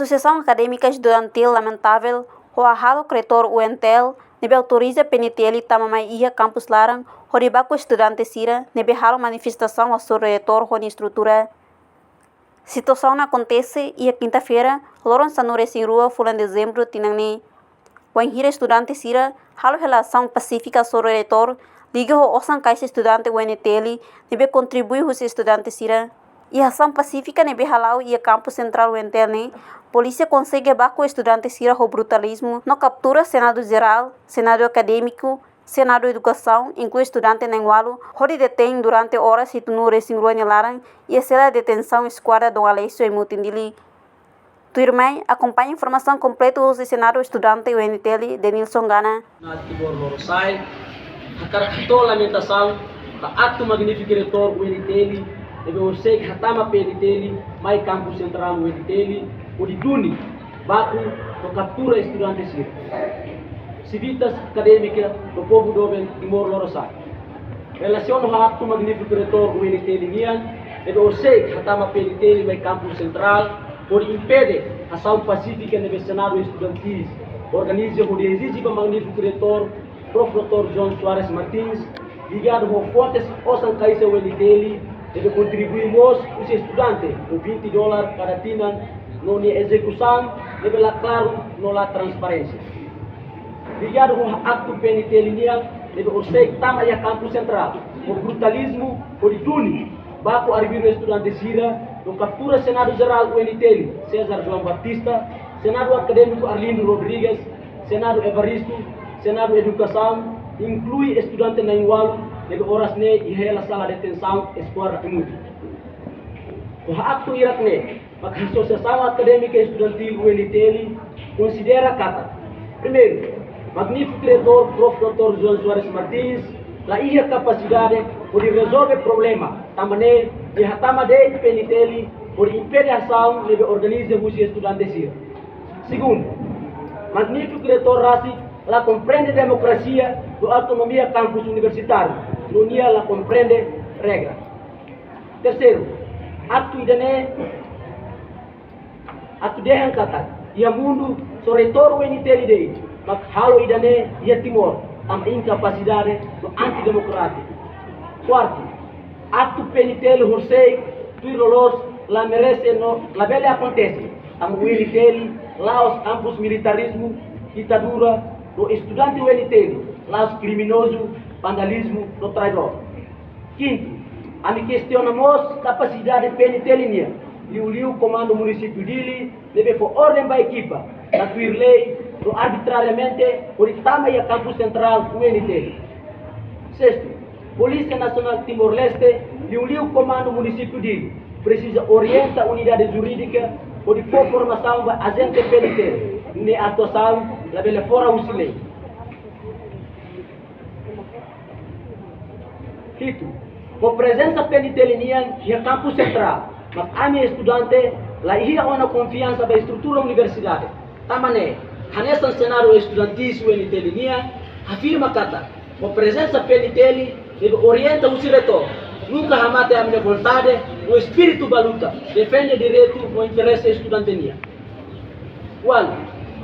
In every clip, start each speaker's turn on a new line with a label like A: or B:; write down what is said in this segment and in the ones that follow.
A: Associação Acadêmica Estudantil lamentável, o halo cretor UNTEL, nebe autoriza PNTL tamamai ia campus larang, horibaco estudante sira, nebe halo manifestação a seu reitor com estrutura. Situação acontece ia quinta-feira, loron sanure sin rua fulan dezembro tinangni. Wanhira estudante sira, halo relação pacífica seu reitor, liga ho osan caixa estudante UNTL, nebe contribui os estudantes sira. E ação pacífica nebe halau ia campus central UNTL ne, polícia consegue abaixo o estudante sira o brutalismo, no captura Senado Geral, Senado Acadêmico, Senado Educação, inclui estudante nengualo, hori detém durante horas e no recém rua larang, e a cela de detenção esquadra Dom Alessio e Mutindili. Tu irmã acompanha informação completa do Senado Estudante UNTL de Nilson Gana.
B: Na Tibor Lorosai, a lamentação, a ato magnífico reitor UNTL, deve você que hatama PNTL, mais campus central UNTL, o de Duni, baku, no captura estudante sira. Civitas acadêmica do povo do Timor Lorosai. Relação ao ato magnífico reitor UNTL nian, deve você que hatama PNTL, mais campus central, por impedir a ação pacífica no Senado Estudantil, organiza o exige para magnífico reitor, Prof. Dr. João Soares Martins, ligado com fontes osan caísa UNTL, deve contribuir os estudantes com $20 cada tina na execução, deve lá claro na transparência. Ligado com o acto PNTL, deve você também a campo central, o brutalismo, o de Tuni, baco arbiro estudante sira, no captura Senado Geral UNTL, César João Batista, Senado Acadêmico Arlindo Rodrigues, Senado Evaristo, Senado Educação, inclui estudante na Ingualo, deve horas ne e rela sala de detenção escola inútil. O acto irakne, a Associação Acadêmica Estudantil UNTL considera kata. Primeiro, magnífico reitor Prof. Dr. João Soares Martins, la ia capacidade por resolver problema, também de hatama de PNTL por impedir ação de organizar os estudantes. Segundo, magnífico reitor Rassi, la compreende democracia do autonomia campus universitário, no nia la compreende regra. Terceiro, atu idane atu dehan kata, ia mundo so reitor UNTL dei, mas halo idane ia Timor, am incapacidade do antidemocrático. Quarto, atu PNTL horsei, tuirolos la merece no, la bela acontece, am UNTL, lá os campus militarismo, ditadura, do estudante UNTL, lá os criminoso, vandalismo, do traidor. Quinto, a me questionamos capacidade PNTL e o comando município dele deve for ordem da equipa, da tuir lei, do arbitrariamente, por também a campus central UNTL. Sexto, Polícia Nacional Timor-Leste e o comando município dele precisa orientar a unidade jurídica por formação da agente PNTL, ne atuação da bela fora o lei. Quinto, com presença PNTL e a campus central, mas a minha estudante, lá ia uma confiança da estrutura da universidade. Tamane, nesse cenário estudantil UNTL afirma kata, com presença PNTL, ele orienta o diretor. Nunca amate a minha vontade, o espírito da luta, defende o direito e interesse estudantil. Quando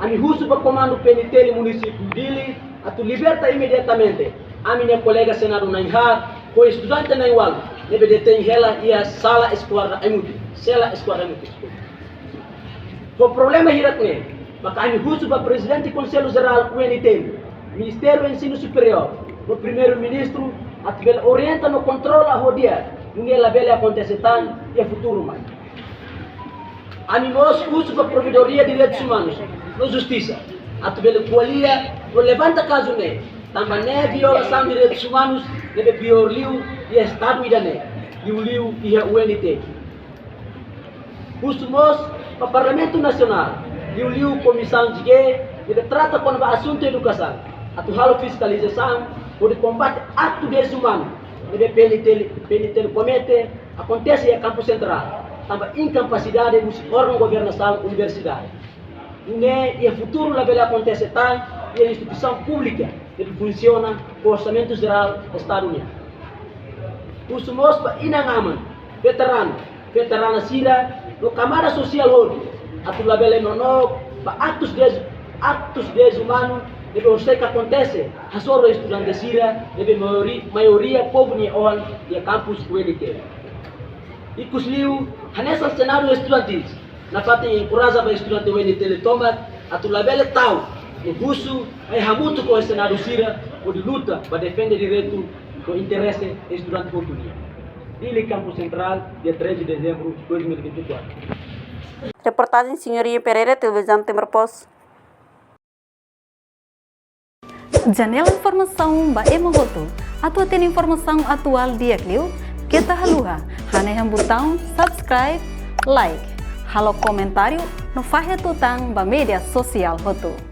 B: a minha russo para comando PNTL município dele, a tu liberta imediatamente a minha colega Senado Nainhar, o estudante Nainwal, deve deter ela e a sala escolar inútil, sala escolar inútil. O problema é que maka a minha russo para presidente do Conselho Geral UNTL, Ministério do Ensino Superior, o primeiro-ministro, a tiver orienta no controle a rodia, não é a bela acontece tanto e é futuro mais. A minha russo para provedoria de direitos humanos, no justiça, a tiver qualia, o levanta caso ne, também ne violação de direitos humanos, deve piorliu e Estado idane, e o liu e a UNT. Russos para o Parlamento Nacional, e o liu comissão de guerra, deve trata com o assunto de educação, a tu fiscalização, por combate ato desumano, deve PNTL comete, acontece em campo central, também incapacidade dos órgãos de governação universidade. E o futuro lá vai acontecer tanto, e a instituição pública que funciona com o orçamento geral do Estado Unido. Os mospa inangaman, veterana sira, no camada social hoje, atu labele nono atos de humanos deve você que acontece hasoro estudante sira deve maioria povo ni on ya campus UNT e cusliu hanessa cenário estudantis na parte encoraja para estudante UNT toma atu labele tau o russo aí hamuto com o cenário sira o de luta para defender direito o interesse estudante português. Dili Campus Central, dia 13 de dezembro de 2024.
A: Reportagem Senhoria Pereira, Televisão Timor Post.
C: Janela Informação ba Emogoto. Atua tem informação atual dia Clio. Kita haluha. Haneham botão subscribe, like. Halo comentário no Fahia Tutang ba media sosial Hoto.